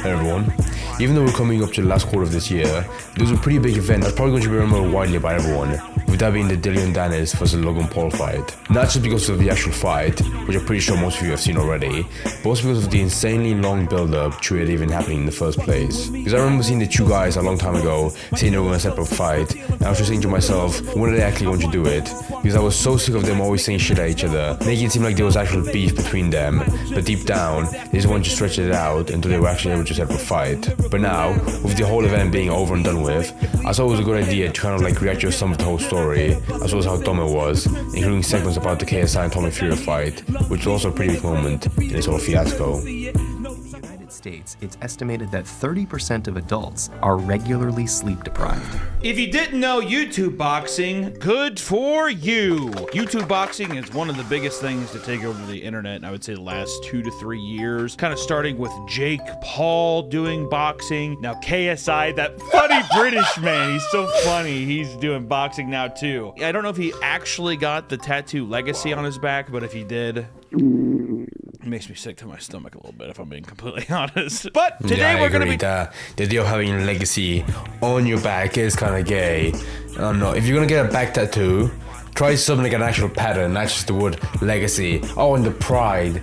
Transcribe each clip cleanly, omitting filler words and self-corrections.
everyone. Even though we're coming up to the last quarter of this year, there was a pretty big event that's probably going to be remembered widely by everyone, with that being the DANIS versus Logan Paul fight. Not just because of the actual fight, which I'm pretty sure most of you have seen already, but also because of the insanely long build-up to it even happening in the first place. Because I remember seeing the two guys a long time ago saying they were going to separate fight, and I was just thinking to myself, when are they actually going to do it? Because I was so sick of them always saying shit at each other, making it seem like there was actual beef between them, but deep down, they just wanted to stretch it out until they were actually able to separate fight. But now, with the whole event being over and done with, I thought it was a good idea to kind of like react to some of the whole story, as well as how dumb it was, including segments about the KSI and Tommy Fury fight, which was also a pretty big moment in this whole fiasco. States, it's estimated that 30% of adults are regularly sleep deprived. If you didn't know YouTube boxing, good for you. YouTube boxing is one of the biggest things to take over the internet, and I would say the last 2 to 3 years. Kind of starting with Jake Paul doing boxing. Now KSI, that funny British man, he's so funny. He's doing boxing now too. I don't know if he actually got the tattoo legacy on his back, but if he did, it makes me sick to my stomach a little bit, if I'm being completely honest. But today we're going to be... The idea of having a legacy on your back is kind of gay. I don't know. If you're going to get a back tattoo, try something like an actual pattern, not just the word legacy. Oh, and the pride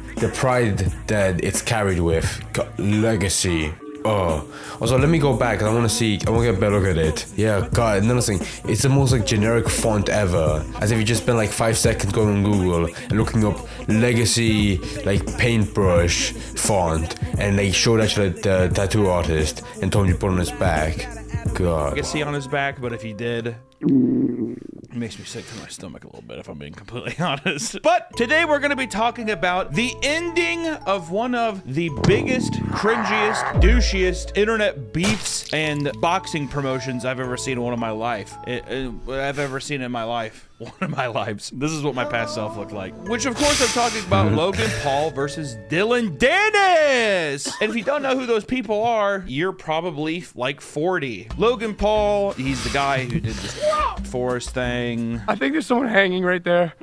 that it's carried with. Legacy. Oh, also let me go back because I want to get a better look at it. Yeah, God, another thing, it's the most like generic font ever. As if you just spent like 5 seconds going on Google and looking up legacy like paintbrush font and like showed actually the tattoo artist and told him to put on his back. God. I can see on his back, but if he did, it makes me sick to my stomach a little bit, if I'm being completely honest. But today we're going to be talking about the ending of one of the biggest, cringiest, douchiest internet beefs and boxing promotions I've ever seen in one of my life. I've ever seen in my life. One of my lives. This is what my past self looked like. Which, of course, I'm talking about Logan Paul versus DANIS. And if you don't know who those people are, you're probably like 40. Logan Paul, he's the guy who did this forest thing. I think there's someone hanging right there.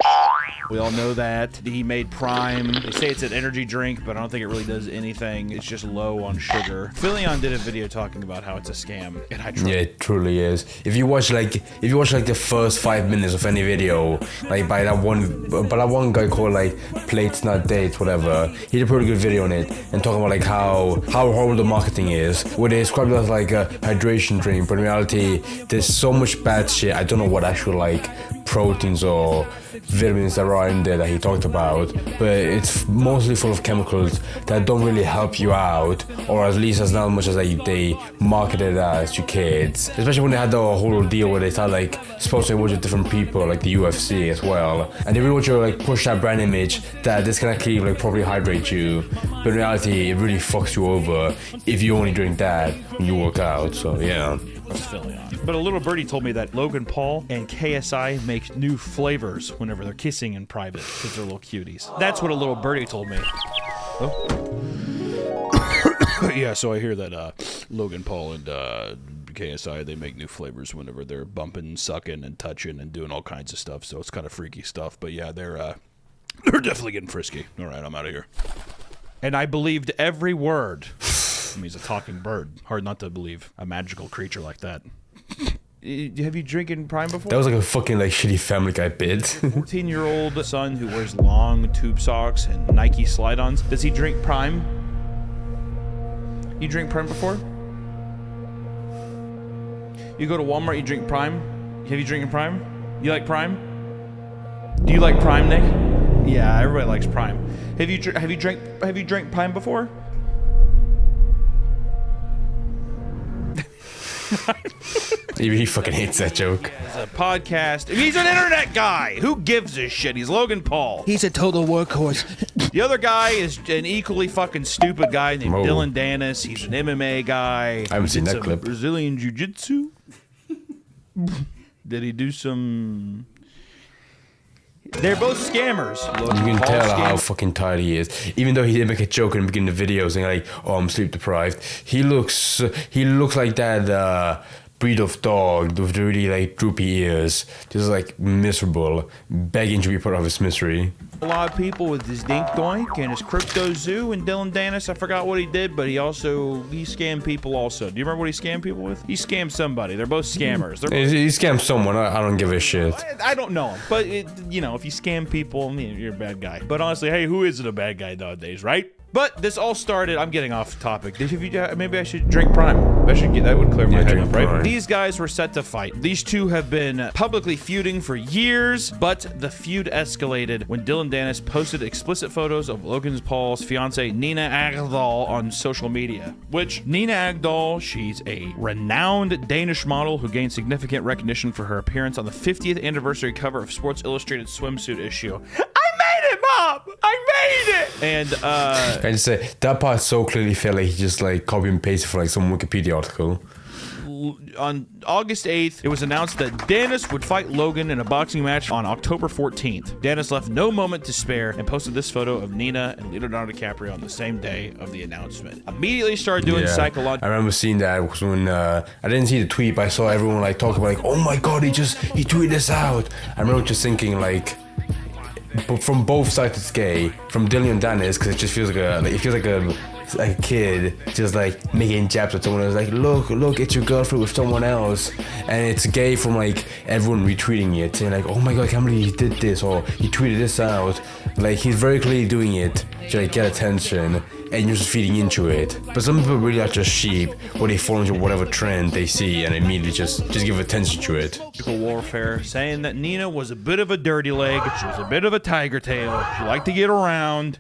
We all know that. He made Prime. They say it's an energy drink, but I don't think it really does anything. It's just low on sugar. Philion did a video talking about how it's a scam, and I tried. Yeah, it truly is. If you watch like the first 5 minutes of any video, like by that one guy called like Plates Not Dates, whatever, he did a pretty good video on it and talking about like how horrible the marketing is, where they describe it as like a hydration drink, but in reality there's so much bad shit. I don't know what actual like proteins or vitamins that are in there that he talked about, but it's mostly full of chemicals that don't really help you out, or at least as not much as they marketed it as to kids, especially when they had the whole deal where they started like sponsoring a bunch of different people like the UFC as well, and they really want you to like push that brand image that this can actually like probably hydrate you, but in reality it really fucks you over if you only drink that when you work out. So yeah. But a little birdie told me that Logan Paul and KSI make new flavors whenever they're kissing in private because they're little cuties. That's what a little birdie told me. Oh. Yeah, so I hear that Logan Paul and KSI, they make new flavors whenever they're bumping, sucking, and touching and doing all kinds of stuff. So it's kind of freaky stuff. But yeah, they're definitely getting frisky. All right, I'm out of here. And I believed every word. I mean, he's a talking bird. Hard not to believe a magical creature like that. Have you drinking Prime before? That was like a fucking like shitty Family Guy bit. 14-year-old son who wears long tube socks and Nike slide-ons. Does he drink Prime? You drink Prime before? You go to Walmart, you drink Prime? Have you drinking Prime? You like Prime? Do you like Prime, Nick? Yeah, everybody likes Prime. Have you drank Prime before? He fucking hates that joke. It's a podcast. He's an internet guy. Who gives a shit? He's Logan Paul. He's a total workhorse. The other guy is an equally fucking stupid guy named Dylan Danis. He's an MMA guy. I haven't seen that clip. Brazilian Jiu-Jitsu. Did he do some... They're both scammers. Logan you can tell how fucking tired he is. Even though he did make a joke in the beginning of the video saying like, "Oh, I'm sleep deprived." He looks like that breed of dog with really like droopy ears, just like miserable, begging to be part of his misery. A lot of people with his Dink Doink and his Crypto Zoo, and Dylan Danis, I forgot what he did, but he scammed people also. Do you remember what he scammed people with? He scammed somebody. They're both scammers. He scammed someone. I don't give a shit. I don't know him, but if you scam people, I mean, you're a bad guy. But honestly, hey, who isn't a bad guy nowadays, right? But this all started. I'm getting off topic. Maybe I should drink Prime. That would clear my head up, right? Prime. These guys were set to fight. These two have been publicly feuding for years, but the feud escalated when Dylan Danis posted explicit photos of Logan Paul's fiance Nina Agdal on social media. Which Nina Agdal, she's a renowned Danish model who gained significant recognition for her appearance on the 50th anniversary cover of Sports Illustrated swimsuit issue. Mom, I made it! And I just say that part so clearly felt like he just like copy and pasted for like some Wikipedia article. On August 8th, it was announced that Danis would fight Logan in a boxing match on October 14th. Danis left no moment to spare and posted this photo of Nina and Leonardo DiCaprio on the same day of the announcement. Immediately started doing psychological. I remember seeing that when I didn't see the tweet, but I saw everyone like talking about like, oh my god, he tweeted this out. I remember just thinking like, but from both sides it's gay. From Dylan Danis, because it just feels like a kid just like making jabs at someone else, like look, it's your girlfriend with someone else, and it's gay from like everyone retweeting it, saying like, oh my god, I can't believe he did this, or he tweeted this out. Like he's very clearly doing it to like get attention, and you're just feeding into it. But some people really are just sheep, where they fall into whatever trend they see and immediately just give attention to it. Warfare, saying that Nina was a bit of a dirty leg, she was a bit of a tiger tail, she liked to get around.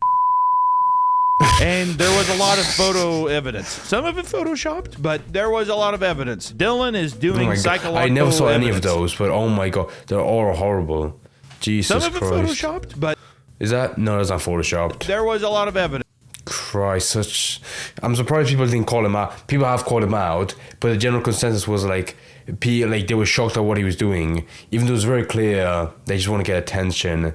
And there was a lot of photo evidence. Some of it photoshopped, but there was a lot of evidence. Dylan is doing psychological I never saw any of evidence. those, but oh my god, they're all horrible. Jesus Some of it Christ. photoshopped, but Is that? No, that's not photoshopped. there was a lot of evidence. Christ, I'm surprised people didn't call him out. People have called him out, but the general consensus was like they were shocked at what he was doing, even though it was very clear they just want to get attention.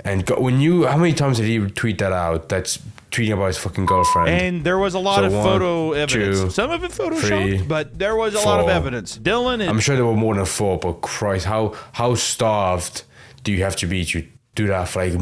And how many times did he tweet that out? That's tweeting about his fucking girlfriend. And there was a lot of photo evidence. 2, Some of it photoshopped, 3, but there was a lot of 4. evidence. Dylan is I'm sure there were more than 4, but Christ, how starved do you have to be to do that for like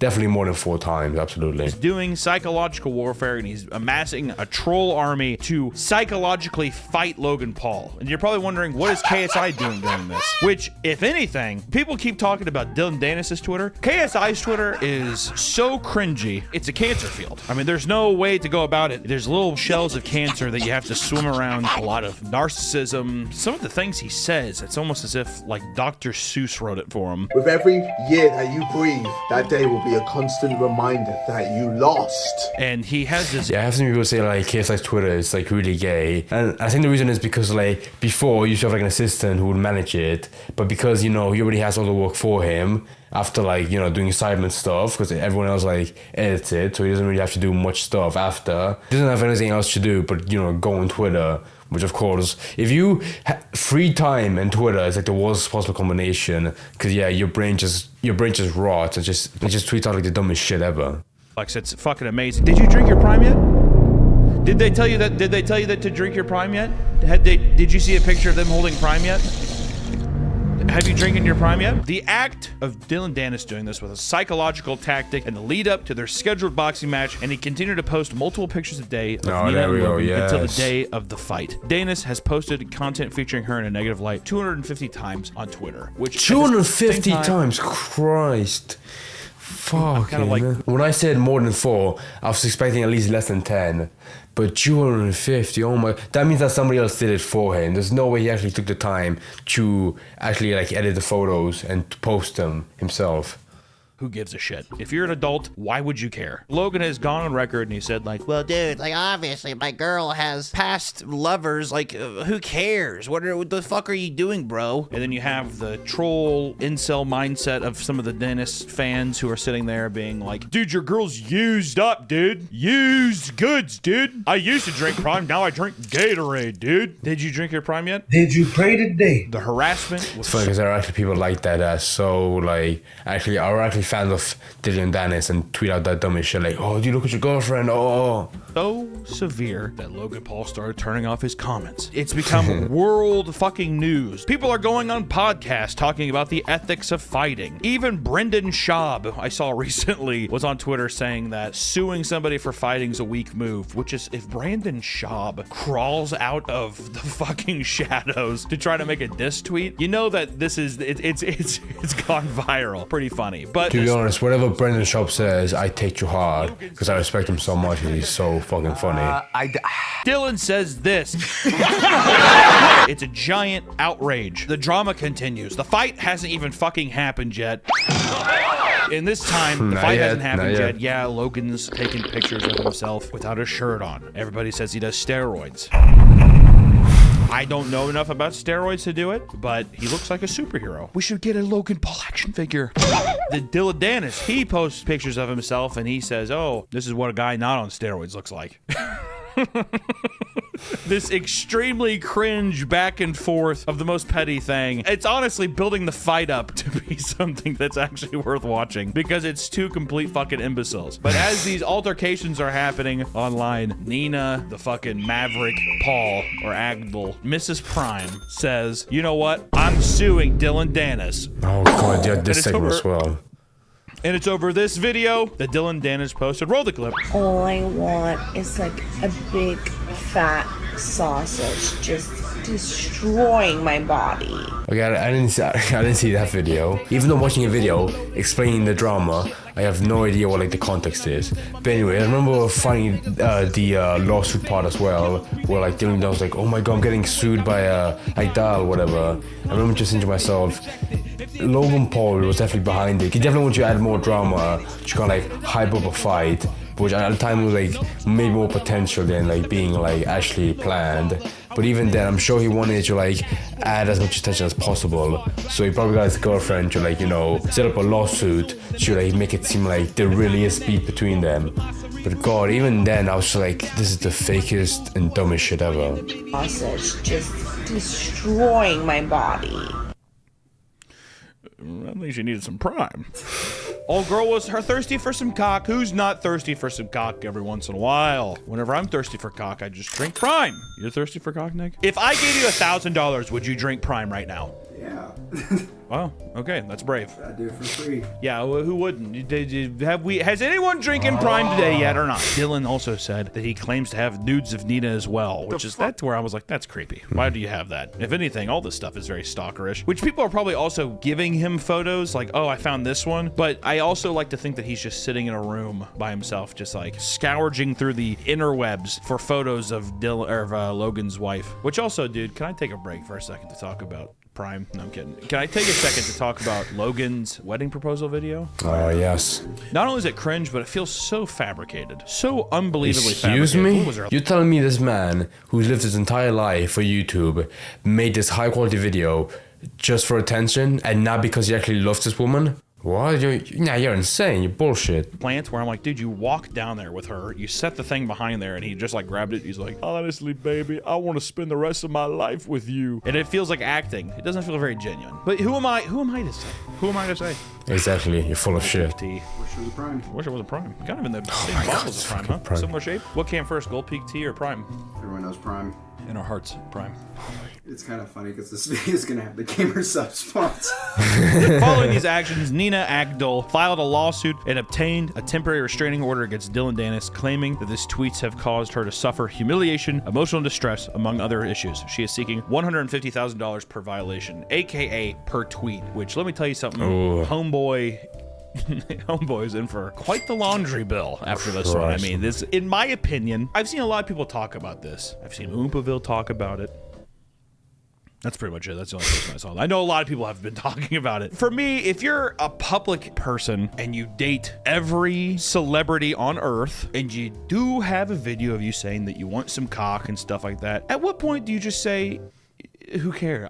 definitely more than 4 times, absolutely. doing psychological warfare, and he's amassing a troll army to psychologically fight Logan Paul. And you're probably wondering, what is KSI doing during this? Which, if anything, people keep talking about Dylan Danis' Twitter. KSI's Twitter is so cringy, it's a cancer field. I mean, there's no way to go about it. There's little shells of cancer that you have to swim around, a lot of narcissism. Some of the things he says, it's almost as if like Dr. Seuss wrote it for him. With every year that you breathe, that day will be a constant reminder that you lost. And he has this. Yeah, I have some people say like KSI's Twitter is like really gay, and I think the reason is because like before you used to have like an assistant who would manage it, but because he already has all the work for him after like doing assignment stuff, because everyone else like edits it, so he doesn't really have to do much stuff after. He doesn't have anything else to do but go on Twitter. Which of course, if you free time and Twitter is like the worst possible combination, because your brain just rots and just tweets out like the dumbest shit ever. Alex, it's fucking amazing. Did you drink your Prime yet? Did they tell you that to drink your Prime yet? Did you see a picture of them holding Prime yet? Have you drinking your Prime yet? The act of Dylan Danis doing this was a psychological tactic and the lead up to their scheduled boxing match, and he continued to post multiple pictures a day of Nina and Logan until the day of the fight. Danis has posted content featuring her in a negative light 250 times on Twitter, which 250 times, Christ. Fuck. When I said more than 4, I was expecting at least less than 10. But 250, oh my, that means that somebody else did it for him. There's no way he actually took the time to actually like edit the photos and post them himself. Who gives a shit? If you're an adult, why would you care? Logan has gone on record and he said like, Well, dude, like obviously my girl has past lovers. Like, who cares? What the fuck are you doing, bro? and then you have the troll incel mindset of some of the Danis fans who are sitting there being like, dude, your girl's used up, dude. Used goods, dude. I used to drink Prime, now I drink Gatorade, dude. Did you drink your Prime yet? Did you pray today? The harassment was It's funny because there are actually people like that so like are actually fans of Dylan and Danis and tweet out that dumbest shit like, oh, do you look at your girlfriend? Oh. So severe that Logan Paul started turning off his comments. It's become world fucking news. People are going on podcasts talking about the ethics of fighting. Even Brendan Schaub, I saw recently, was on Twitter saying that suing somebody for fighting is a weak move, which is if Brandon Schaub crawls out of the fucking shadows to try to make a diss tweet, you know that this is it's gone viral. Pretty funny. But to be honest, whatever Brendan Schaub says, I take to heart because I respect him so much and he's so fucking funny. Dylan says this. It's a giant outrage. The drama continues. The fight hasn't even fucking happened yet. In this time, the fight hasn't happened yet. Yeah, Logan's taking pictures of himself without a shirt on. Everybody says he does steroids. I don't know enough about steroids to do it, but he looks like a superhero. We should get a Logan Paul action figure. The Dylan Danis, he posts pictures of himself and he says, oh, this is what a guy not on steroids looks like. This extremely cringe back and forth of the most petty thing. It's honestly building the fight up to be something that's actually worth watching because it's two complete fucking imbeciles. But as these altercations are happening online, Nina, the fucking Maverick Paul or Agdal, Mrs. Prime says, you know what? I'm suing Dylan Danis. Oh god, yeah, this segment as well. And it's over this video that Dylan Danis posted. Roll the clip. All I want is like a big fat sausage just destroying my body. Okay, I didn't see that video. Even though watching a video explaining the drama, I have no idea what like the context is. But anyway, I remember finding the lawsuit part as well, where like Dylan was like, oh my god, I'm getting sued by Agdal or whatever. I remember just thinking to myself, Logan Paul was definitely behind it. He definitely wants you to add more drama to kind of like hype up a fight, which at the time was like made more potential than like being like actually planned. But even then, I'm sure he wanted to like add as much attention as possible. So he probably got his girlfriend to like, you know, set up a lawsuit to like make it seem like there really is beef between them. But god, even then, I was just like, this is the fakest and dumbest shit ever. Sausage just destroying my body. At least she needed some Prime. Old girl was her thirsty for some cock. Who's not thirsty for some cock every once in a while? Whenever I'm thirsty for cock, I just drink Prime. You're thirsty for cock, Nick? If I gave you $1,000, would you drink Prime right now? Yeah. Oh, okay, that's brave. I do it for free. Yeah, well, who wouldn't? Has anyone drinking Prime today yet or not? Dylan also said that he claims to have nudes of Nina as well, which is that's where I was like, that's creepy. Why do you have that? If anything, all this stuff is very stalkerish, which people are probably also giving him photos like, oh, I found this one. But I also like to think that he's just sitting in a room by himself, just like scourging through the interwebs for photos of Logan's wife. Which also, dude, can I take a break for a second to talk about Prime? No, I'm kidding. Can I take a second to talk about Logan's wedding proposal video? Oh, yes. Not only is it cringe, but it feels so fabricated. So unbelievably Excuse fabricated. me? You're telling me this man who's lived his entire life for YouTube made this high quality video just for attention and not because he actually loves this woman? What? You're insane. You're bullshit. Plants where I'm like, dude, you walk down there with her, you set the thing behind there, and he just like grabbed it. He's like, honestly, baby, I want to spend the rest of my life with you. And it feels like acting. It doesn't feel very genuine. But who am I to say? Who am I to say? Exactly. You're full of shit. Tea. Wish it was a Prime. Wish it was a Prime. Kind of in the same bottles as Prime, huh? Prime. Similar shape. What came first, Gold Peak Tea or Prime? Everyone knows Prime. In our hearts, Prime. It's kind of funny because this video is going to have the gamer sub spawns. Following these actions, Nina Agdal filed a lawsuit and obtained a temporary restraining order against Dylan Danis, claiming that his tweets have caused her to suffer humiliation, emotional distress, among other issues. She is seeking $150,000 per violation, aka per tweet, which, let me tell you something, homeboy is in for quite the laundry bill after this one. I mean, this, in my opinion, I've seen a lot of people talk about this. I've seen Oompaville talk about it. That's pretty much it. That's the only person I saw. I know a lot of people have been talking about it. For me, if you're a public person and you date every celebrity on earth and you do have a video of you saying that you want some cock and stuff like that, at what point do you just say, who cares?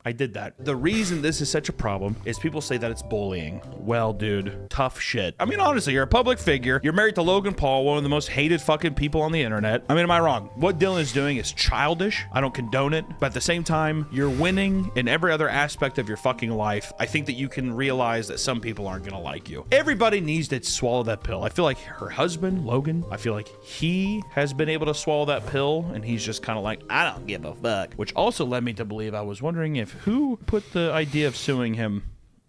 I did that. The reason this is such a problem is people say that it's bullying. Well, dude, tough shit. I mean, honestly, you're a public figure. You're married to Logan Paul, one of the most hated fucking people on the internet. I mean, am I wrong? What Dylan is doing is childish. I don't condone it. But at the same time, you're winning in every other aspect of your fucking life. I think that you can realize that some people aren't gonna like you. Everybody needs to swallow that pill. I feel like her husband, Logan, I feel like he has been able to swallow that pill, and he's just kind of like, I don't give a fuck. Which also led me to believe, I was wondering if who put the idea of suing him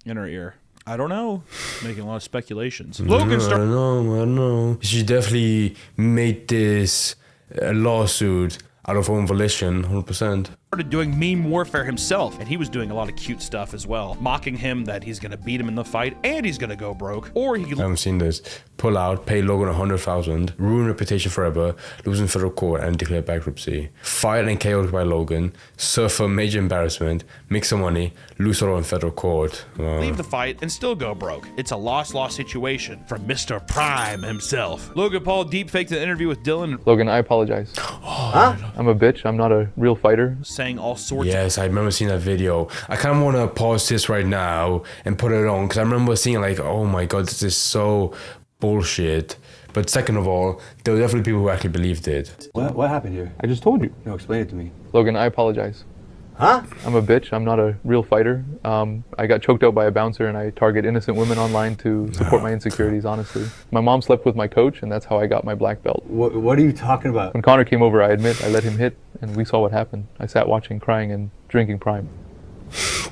in her ear. I don't know. Making a lot of speculations. Logan I don't know. She definitely made this lawsuit out of her own volition, 100%. Started doing meme warfare himself, and he was doing a lot of cute stuff as well, mocking him that he's gonna beat him in the fight and he's gonna go broke, or he I haven't seen this. Pull out, pay Logan 100,000, ruin reputation forever, lose in federal court and declare bankruptcy, fired and KO'd by Logan, suffer major embarrassment, make some money, lose all in federal court. leave the fight and still go broke. It's a loss-loss situation from Mr. Prime himself. Logan Paul deepfaked an interview with Dylan. Logan, I apologize. I'm a bitch. I'm not a real fighter. Saying all sorts Yes, I remember seeing that video. I kind of want to pause this right now and put it on because I remember seeing like, oh my god, this is so bullshit. But second of all, there were definitely people who actually believed it. What happened here? I just told you. No, explain it to me. Logan, I apologize. Huh? I'm a bitch. I'm not a real fighter. I got choked out by a bouncer, and I target innocent women online to support my insecurities, honestly. My mom slept with my coach, and that's how I got my black belt. What are you talking about? When Connor came over, I admit, I let him hit, and we saw what happened. I sat watching, crying, and drinking Prime.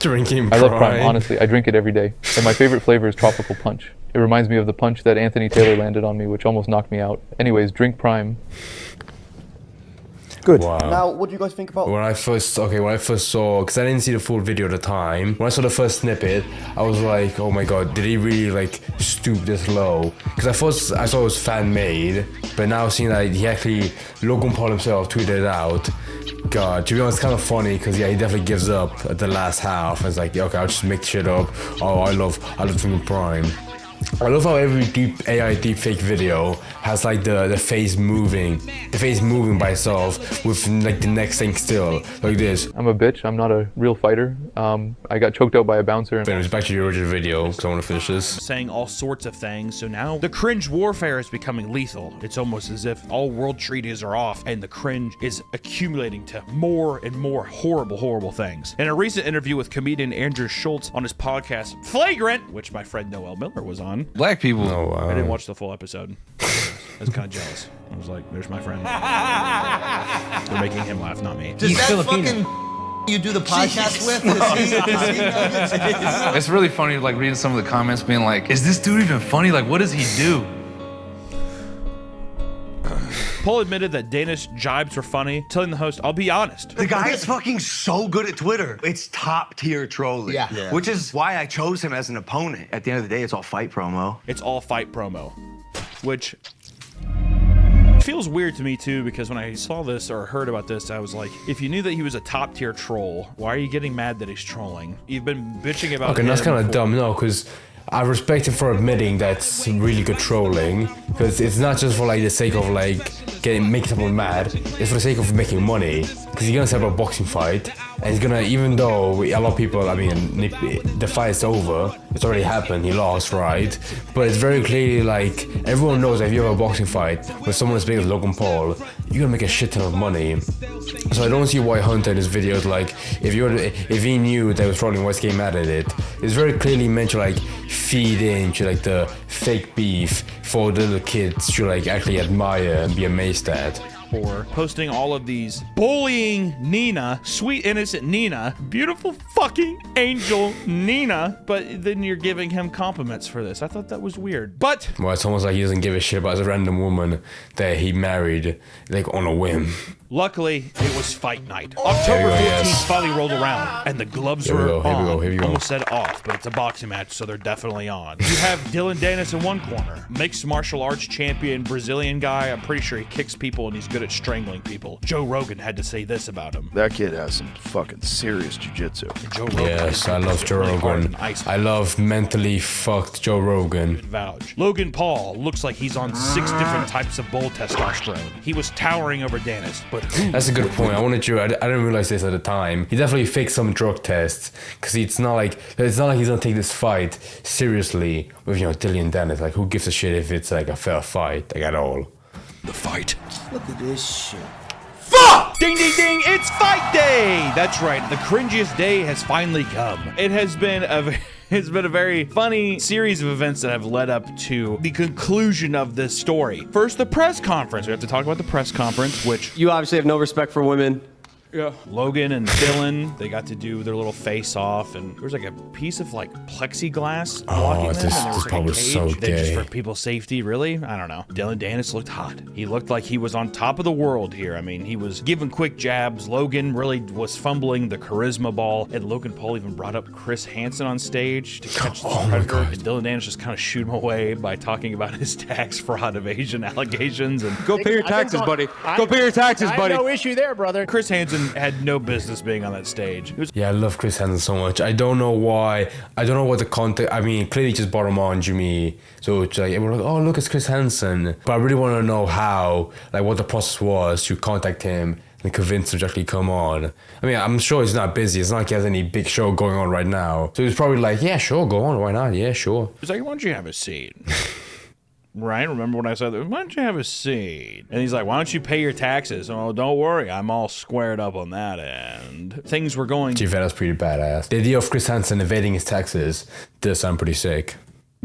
Drinking I love Prime, honestly. I drink it every day. And my favorite flavor is Tropical Punch. It reminds me of the punch that Anthony Taylor landed on me, which almost knocked me out. Anyways, drink Prime. Good. Wow. Now, what do you guys think about? When I first saw, because I didn't see the full video at the time, when I saw the first snippet, I was like, oh my god, did he really like stoop this low? Because at first I saw it was fan made, but now seeing that he actually, Logan Paul himself tweeted it out. God, to be honest, it's kind of funny because yeah, he definitely gives up at the last half. And it's like, yeah, okay, I'll just make shit up. Oh, I love Drinking Prime. I love how every AI deepfake video has like the face moving by itself with like the next thing still, like this. I'm a bitch. I'm not a real fighter. I got choked out by a bouncer. But anyways, back to the original video because I want to finish this. saying all sorts of things. So now the cringe warfare is becoming lethal. It's almost as if all world treaties are off and the cringe is accumulating to more and more horrible things. In a recent interview with comedian Andrew Schultz on his podcast Flagrant, which my friend Noel Miller was on. Black people. Oh wow. I didn't watch the full episode. I was kind of jealous. I was like, there's my friend. They're making him laugh, not me. Does that fucking you do the podcast with? It's really funny, like reading some of the comments, being like, "Is this dude even funny? Like, what does he do?" Paul admitted that DANIS jibes were funny, telling the host, I'll be honest. The guy is fucking so good at Twitter. It's top tier trolling. Yeah. Which is why I chose him as an opponent. At the end of the day, it's all fight promo. It's all fight promo, which feels weird to me too, because when I saw this or heard about this, I was like, if you knew that he was a top tier troll, why are you getting mad that he's trolling? You've been bitching about Okay, him that's kind of for- dumb, no, because I respect him for admitting that's really good trolling, because it's not just for like the sake of like making someone mad, it's for the sake of making money, because he's gonna set up a boxing fight, and he's gonna, even though a lot of people, I mean, the fight's over, it's already happened, he lost, right? But it's very clearly like, everyone knows that if you have a boxing fight with someone as big as Logan Paul, you're gonna make a shit ton of money. So I don't see why Hunter in his videos, like, if he knew that was trolling, why's he getting mad at it? It's very clearly meant to like feed into like the fake beef for the little kids to like actually admire and be amazed at. For posting all of these bullying Nina, sweet innocent Nina, beautiful fucking angel Nina, but then you're giving him compliments for this. I thought that was weird. But Well, it's almost like he doesn't give a shit about a random woman that he married like on a whim. luckily, it was fight night. October 14th yes. finally rolled around, and the gloves Here we were go, here we on. go, here we go. Almost said off, but it's a boxing match, so they're definitely on. You have Dylan DANIS in one corner, mixed martial arts champion, Brazilian guy. I'm pretty sure he kicks people and he's good at strangling people. Joe Rogan had to say this about him. That kid has some fucking serious jiu-jitsu. Joe Rogan Yes, I love Joe really hard Rogan. in ice. I love mentally fucked Joe Rogan. Vouch. Logan Paul looks like he's on 6 different types of bull testosterone. He was towering over DANIS, but That's a good point. I didn't realize this at the time. He definitely faked some drug tests because it's not like he's gonna take this fight seriously with Dillian Dennis. Like, who gives a shit if it's like a fair fight, like, at all? The fight. Look at this shit. Fuck! Ding, ding, ding! It's fight day. That's right. The cringiest day has finally come. It has been It's been a very funny series of events that have led up to the conclusion of this story. First, the press conference. We have to talk about the press conference, which... You obviously have no respect for women. Yeah. Logan and Dylan, they got to do their little face-off, and there was like a piece of like plexiglass blocking them, and there was like a cage so that gay. just for people's safety. Really? I don't know. Dylan Danis looked hot. He looked like he was on top of the world here. I mean, he was giving quick jabs. Logan really was fumbling the charisma ball, and Logan Paul even brought up Chris Hansen on stage to catch the predator. And Dylan Danis just kind of shooed him away by talking about his tax fraud evasion allegations. And Go pay your taxes, buddy. Go pay your taxes, buddy. No issue there, brother. Chris Hansen had no business being on that stage. Yeah, I love Chris Hansen so much. I don't know why. I don't know what the context. I mean, clearly just brought him on Jimmy. So it's like, everyone like, oh, look, it's Chris Hansen. But I really want to know how, like, what the process was to contact him and convince him to actually come on. I mean, I'm sure he's not busy. It's not like he has any big show going on right now. So he's probably like, yeah, sure, go on. Why not? Yeah, sure. He's like, why don't you have a seat? Right? Remember when I said that? Why don't you have a seat? And he's like, why don't you pay your taxes? Oh, don't worry. I'm all squared up on that end. Things were going Gee, that's pretty badass. The idea of Chris Hansen evading his taxes does sound pretty sick.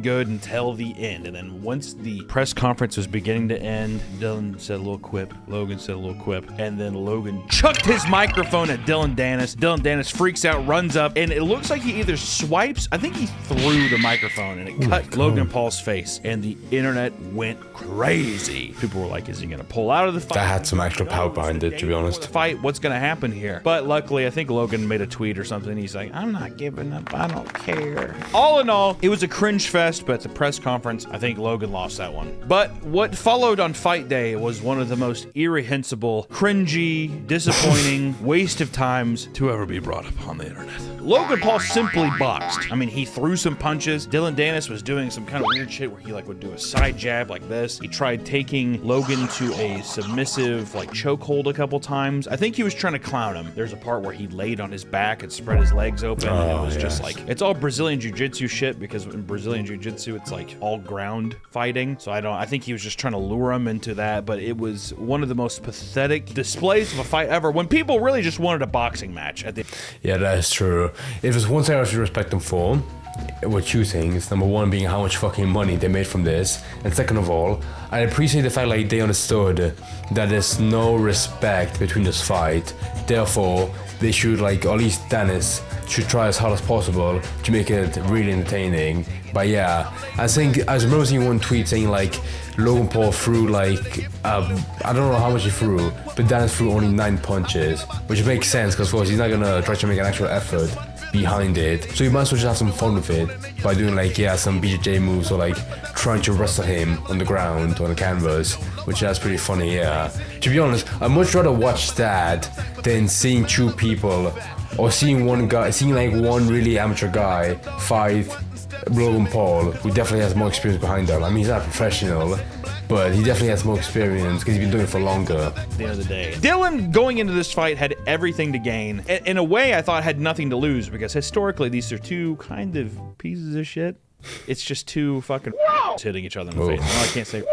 good until the end. And then once the press conference was beginning to end, Dylan said a little quip. Logan said a little quip. And then Logan chucked his microphone at Dylan Danis. Dylan Danis freaks out, runs up, and it looks like he either swipes, I think he threw the microphone, and it cut Logan Paul's face. And the internet went crazy. People were like, is he going to pull out of the fight? That had some actual power behind it, to be honest. Fight, what's going to happen here? But luckily, I think Logan made a tweet or something. He's like, I'm not giving up. I don't care. All in all, it was a cringe fest, but at the press conference, I think Logan lost that one. But what followed on fight day was one of the most irrehensible, cringy, disappointing, waste of times to ever be brought up on the internet. Logan Paul simply boxed. I mean, he threw some punches. Dylan Danis was doing some kind of weird shit where he like would do a side jab like this. He tried taking Logan to a submissive like chokehold a couple times. I think he was trying to clown him. There's a part where he laid on his back and spread his legs open, and it was just like, it's all Brazilian Jiu-Jitsu shit, because in Brazilian Jiu-Jitsu it's like all ground fighting. So I think he was just trying to lure him into that, but it was one of the most pathetic displays of a fight ever when people really just wanted a boxing match at the Yeah, that is true. If there's one thing I should respect them for, what two things. Number one being how much fucking money they made from this, and second of all, I appreciate the fact like they understood that there's no respect between this fight. Therefore, they should like, or at least Dennis should try as hard as possible to make it really entertaining. But yeah, I remember seeing one tweet saying like Logan Paul threw like I don't know how much he threw, but Dennis threw only 9 punches, which makes sense because of course he's not gonna try to make an actual effort behind it, so you might as well just have some fun with it by doing like some BJJ moves or like trying to wrestle him on the ground on the canvas, which is pretty funny. Yeah, to be honest, I'd much rather watch that than seeing two people or seeing one really amateur guy fight Logan Paul, who definitely has more experience behind him. I mean, he's not a professional, but he definitely has more experience because he's been doing it for longer. At the end of the day, Dylan going into this fight had everything to gain. In a way, I thought had nothing to lose, because historically these are two kind of pieces of shit. It's just two fucking hitting each other in the face. Well, I can't say,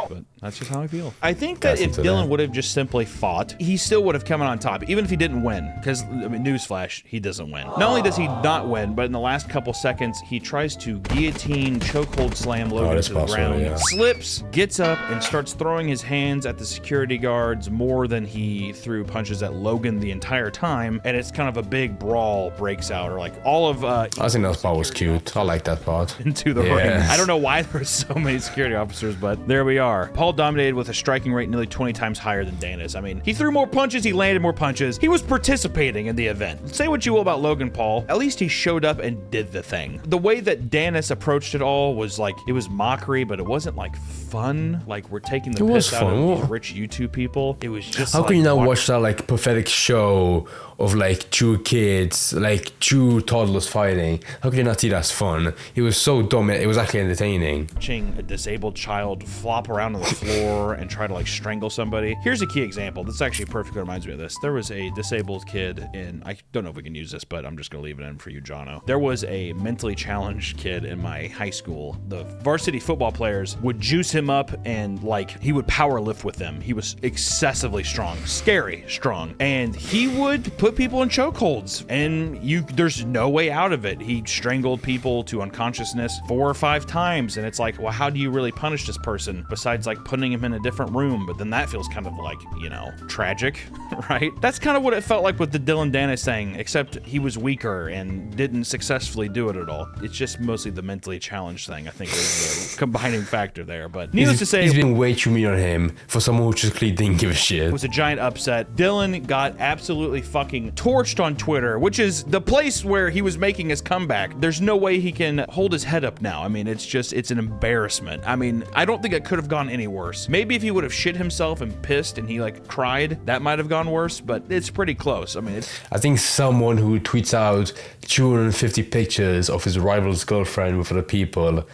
but that's just how I feel. I think that if Dylan would have just simply fought, he still would have come out on top, even if he didn't win. Because, I mean, newsflash, he doesn't win. Not only does he not win, but in the last couple seconds, he tries to guillotine, chokehold slam Logan to the ground, slips, gets up, and starts throwing his hands at the security guards more than he threw punches at Logan the entire time. And it's kind of a big brawl breaks out, or like all of... I think that part was cute. I like that part. Into the ring. I don't know why there were so many security officers, but there we are. Paul dominated with a striking rate nearly 20 times higher than Danis. I mean, he threw more punches, he landed more punches. He was participating in the event. Say what you will about Logan Paul, at least he showed up and did the thing. The way that Danis approached it all was like, it was mockery, but it wasn't like fun. Like, we're taking the piss out of these rich YouTube people. It was just how can you not watch that like pathetic show of like two kids, like two toddlers fighting? How could you not see that's fun? It was so dumb, it was actually entertaining. Watching a disabled child flop around down on the floor and try to like strangle somebody. Here's a key example. This actually perfectly reminds me of this. There was a disabled kid in, I don't know if we can use this, but I'm just gonna leave it in for you, Jono. There was a mentally challenged kid in my high school. The varsity football players would juice him up and like he would power lift with them. He was excessively strong, scary strong, and he would put people in chokeholds, and there's no way out of it. He strangled people to unconsciousness 4 or 5 times, and it's like, well, how do you really punish this person besides like putting him in a different room? But then that feels kind of like, you know, tragic, right? That's kind of what it felt like with the Dylan Danis thing, except he was weaker and didn't successfully do it at all. It's just mostly the mentally challenged thing, I think, is the combining factor there. But needless to say, he's been way too mean on him for someone who just clearly didn't give a shit. It was a giant upset. Dylan got absolutely fucking torched on Twitter, which is the place where he was making his comeback. There's no way he can hold his head up now. I mean, it's an embarrassment. I mean, I don't think it could have gone any worse. Maybe if he would have shit himself and pissed and he like cried, that might have gone worse, but it's pretty close. I mean, I think someone who tweets out 250 pictures of his rival's girlfriend with other people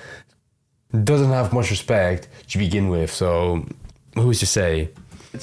doesn't have much respect to begin with, so who's to say?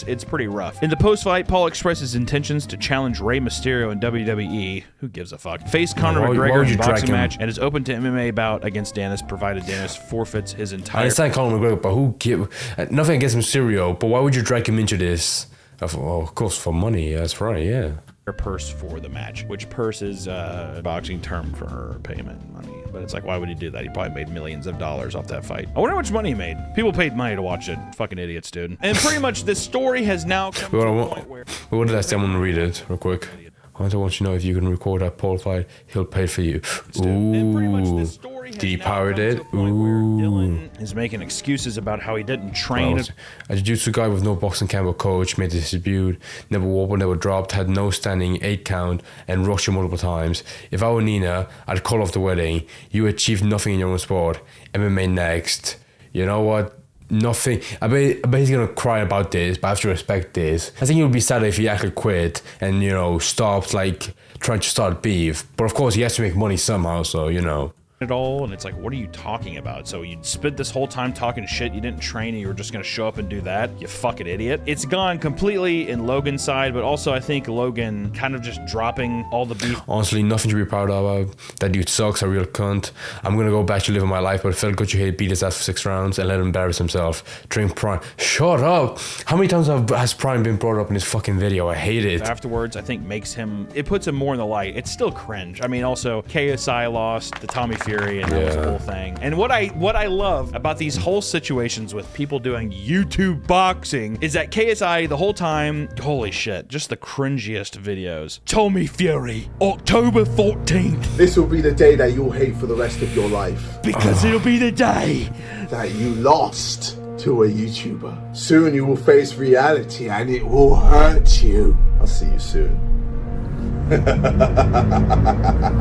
It's pretty rough. In the post-fight, Paul expresses intentions to challenge Rey Mysterio in WWE. Who gives a fuck? Face Conor McGregor in a boxing match and is open to MMA bout against Danis, provided Danis forfeits his entire... I understand Conor McGregor, but who give... Nothing against Mysterio, but why would you drag him into this? Of course, for money. That's right, yeah. Purse for the match, which purse is a boxing term for payment money. But it's like, why would he do that? He probably made millions of dollars off that fight. I wonder how much money he made. People paid money to watch it. Fucking idiots, dude. And pretty much this story has now come to a point where... What did I say? I'm gonna read it real quick. I want you to know if you can record that Paul fight, he'll pay for you. Ooh. Did he pirate it? Ooh. Dylan is making excuses about how he didn't train. A jiu-jitsu guy with no boxing camp or coach made this debut, never wobbled, never dropped, had no standing 8 count, and rushed you multiple times. If I were Nina, I'd call off the wedding. You achieved nothing in your own sport. MMA next. You know what? Nothing. I bet he's gonna cry about this, but I have to respect this. I think it would be sad if he actually quit and, you know, stopped like trying to start beef. But of course he has to make money somehow, so you know. It all, and it's like, what are you talking about? So you spent this whole time talking shit, you didn't train, and you were just gonna show up and do that? You fucking idiot. It's gone completely in Logan's side, but also I think Logan kind of just dropping all the beef. Honestly, nothing to be proud of. That dude sucks, a real cunt. I'm gonna go back to living my life, but it felt good to beat his ass for 6 rounds and let him embarrass himself. Drink Prime. Shut up! How many times has Prime been brought up in this fucking video? I hate it. Afterwards, I think makes him, it puts him more in the light. It's still cringe. I mean, also, KSI lost, the Tommy Fury, and that was the whole thing. And what I love about these whole situations with people doing YouTube boxing is that KSI the whole time, holy shit, just the cringiest videos. Tommy Fury, October 14th. This will be the day that you'll hate for the rest of your life. Because it'll be the day that you lost to a YouTuber. Soon you will face reality and it will hurt you. I'll see you soon.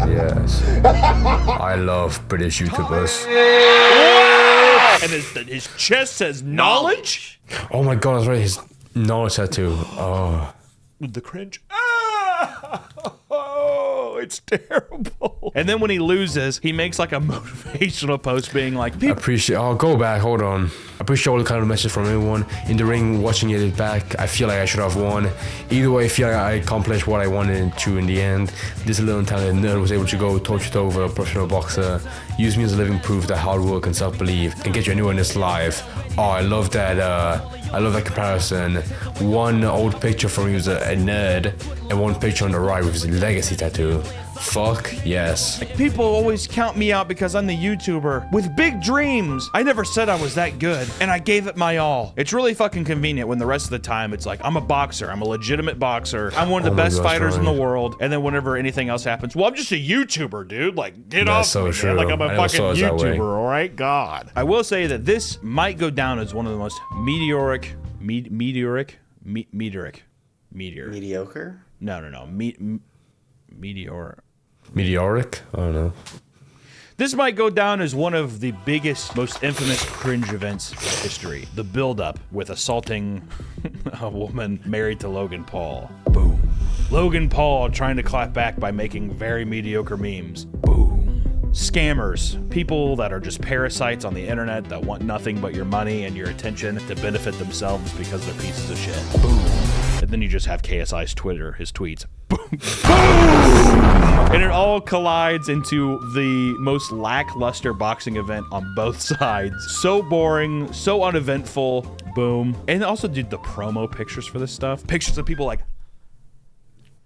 Yes. I love British YouTubers. And his chest says knowledge? Oh my god, that's right, his knowledge tattoo. Oh. The cringe. Oh, it's terrible. And then when he loses, he makes like a motivational post being like, oh, go back, hold on. I appreciate all the kind of message from everyone. In the ring, watching it back, I feel like I should have won. Either way, I feel like I accomplished what I wanted to in the end. This little talented nerd was able to go toe-to-toe with a professional boxer. Use me as a living proof that hard work and self-belief can get you anywhere in this life. Oh, I love that. I love that comparison. One old picture from he was a nerd, and one picture on the right with his legacy tattoo. Fuck yes. Like, people always count me out because I'm the YouTuber with big dreams. I never said I was that good, and I gave it my all. It's really fucking convenient when the rest of the time it's like, I'm a boxer. I'm a legitimate boxer. I'm one of the best fighters in the world. And then whenever anything else happens, well, I'm just a YouTuber, dude. Like, get off so me, true. man. Like, I'm a fucking YouTuber, all right? God. I will say that this might go down as one of the most meteoric. Mediocre? No. Meteoric? I don't know. This might go down as one of the biggest, most infamous cringe events in history. The build-up with assaulting a woman married to Logan Paul. Boom. Logan Paul trying to clap back by making very mediocre memes. Boom. Scammers, people that are just parasites on the internet that want nothing but your money and your attention to benefit themselves because they're pieces of shit. Boom. And then you just have KSI's Twitter, his tweets. Boom. And it all collides into the most lackluster boxing event on both sides. So boring, so uneventful. Boom. And also, dude, the promo pictures for this stuff. Pictures of people like,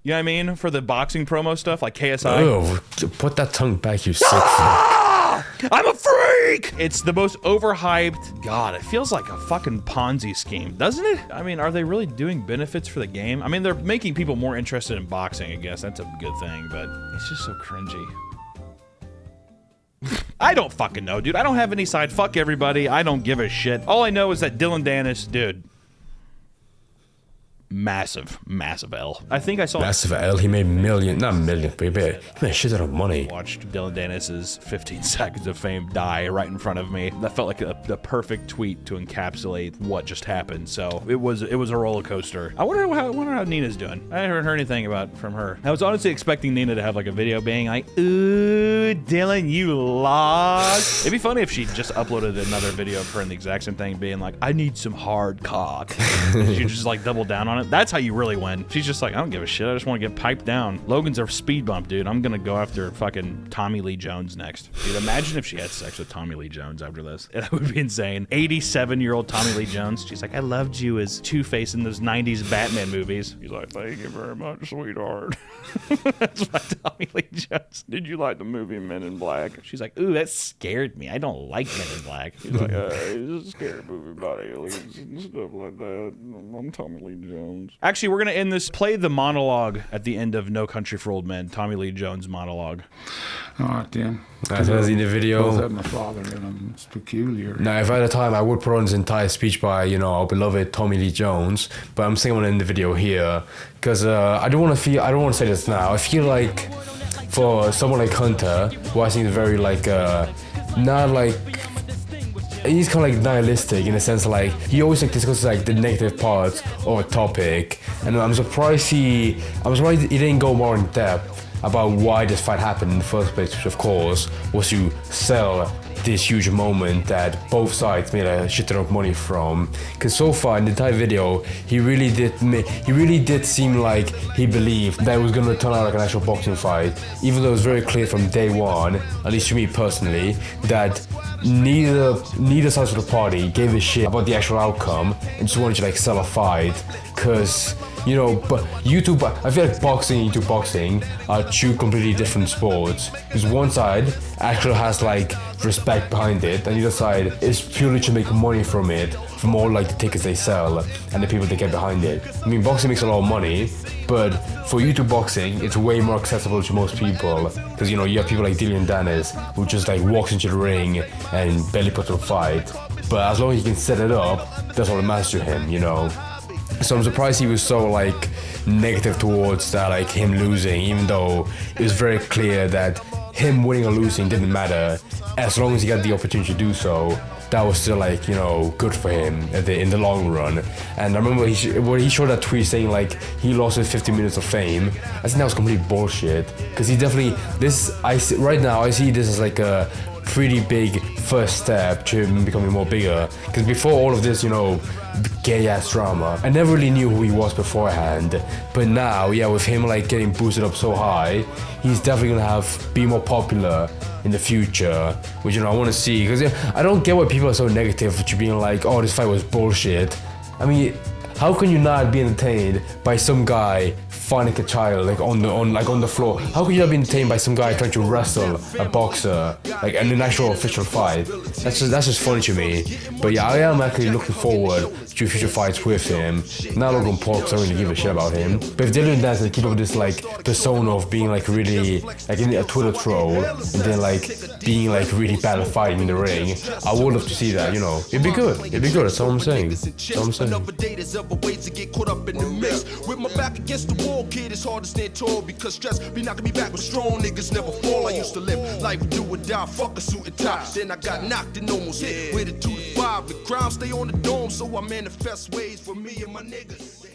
you know what I mean? For the boxing promo stuff, like KSI. Oh, put that tongue back, you sick fuck. I'm a freak! It's the most overhyped. God, it feels like a fucking Ponzi scheme, doesn't it? I mean, are they really doing benefits for the game? I mean, they're making people more interested in boxing, I guess. That's a good thing, but it's just so cringy. I don't fucking know, dude. I don't have any side. Fuck everybody. I don't give a shit. All I know is that Dylan Danis, dude, massive L. I think I saw massive L. He made not million, but he made a shit ton of money. Watched Dylan Danis's 15 seconds of fame die right in front of me. That felt like the perfect tweet to encapsulate what just happened. So it was a roller coaster. I wonder how Nina's doing. I haven't heard anything from her. I was honestly expecting Nina to have like a video being like, "Ooh, Dylan, you lost." It'd be funny if she just uploaded another video of her in the exact same thing, being like, "I need some hard cock." She just like doubled down on it. That's how you really win. She's just like, I don't give a shit. I just want to get piped down. Logan's a speed bump, dude. I'm gonna go after fucking Tommy Lee Jones next. Dude, imagine if she had sex with Tommy Lee Jones after this. That would be insane. 87-year-old Tommy Lee Jones. She's like, I loved you as Two-Face in those 90s Batman movies. He's like, thank you very much, sweetheart. That's my Tommy Lee Jones. Did you like the movie Men in Black? She's like, ooh, that scared me. I don't like Men in Black. He's like, it's a scary movie about aliens and stuff like that. I'm Tommy Lee Jones. Actually, we're gonna end this. Play the monologue at the end of No Country for Old Men. Tommy Lee Jones monologue. All right, then. I've seen the video. Both had my father in them. It's peculiar. Now, if I had the time, I would put on this entire speech by, our beloved Tommy Lee Jones, but I'm saying I'm gonna end the video here because I don't want to say this now. I feel like for someone like Hunter, who I think is very he's kind of like nihilistic in a sense, like he always like discusses like the negative parts of a topic, and I'm surprised he didn't go more in depth about why this fight happened in the first place, which of course was to sell this huge moment that both sides made a shit ton of money from. Because so far in the entire video, he really did seem like he believed that it was going to turn out like an actual boxing fight, even though it was very clear from day one, at least to me personally, that neither side of the party gave a shit about the actual outcome and just wanted to like sell a fight. Because but I feel like boxing and YouTube boxing are two completely different sports. Because one side actually has like respect behind it, and the other side is purely to make money from it, from all like the tickets they sell and the people they get behind it. I mean, boxing makes a lot of money, but for YouTube boxing, it's way more accessible to most people. Because you have people like Dylan Danis who just like walks into the ring and barely puts up a fight. But as long as he can set it up, that's all that matters to him, So I'm surprised he was so like negative towards that, like him losing, even though it was very clear that him winning or losing didn't matter as long as he got the opportunity to do so. That was still like good for him in the long run. And I remember when he showed that tweet saying like he lost his 50 minutes of fame. I think that was complete bullshit, because he definitely right now I see this as like a pretty big first step to him becoming more bigger. Because before all of this, gay ass drama, I never really knew who he was beforehand. But now, with him like getting boosted up so high, he's definitely gonna be more popular in the future, which I want to see. Because I don't get why people are so negative to being like, oh, this fight was bullshit. I mean, how can you not be entertained by some guy fighting a child like on the floor? How can you not be entertained by some guy trying to wrestle a boxer like in an actual official fight? That's just funny to me. But yeah, I am actually looking forward to future fights with him. Now Logan Paul, because I don't really give a shit about him. But if they're doing that and keep up this like persona of being like really like a Twitter troll, and then like being like really bad at fighting in the ring, I would love to see that. It'd be good. That's all I'm saying. Ways to get caught up in the mix. With my back against the wall, kid, it's hard to stand tall because stress be knocking me back, but strong niggas never fall. I used to live life do or die, fuck a suit and tie. Then I got knocked and almost hit with a 2 to 5. The crowd stay on the dome, so I manifest ways for me and my niggas.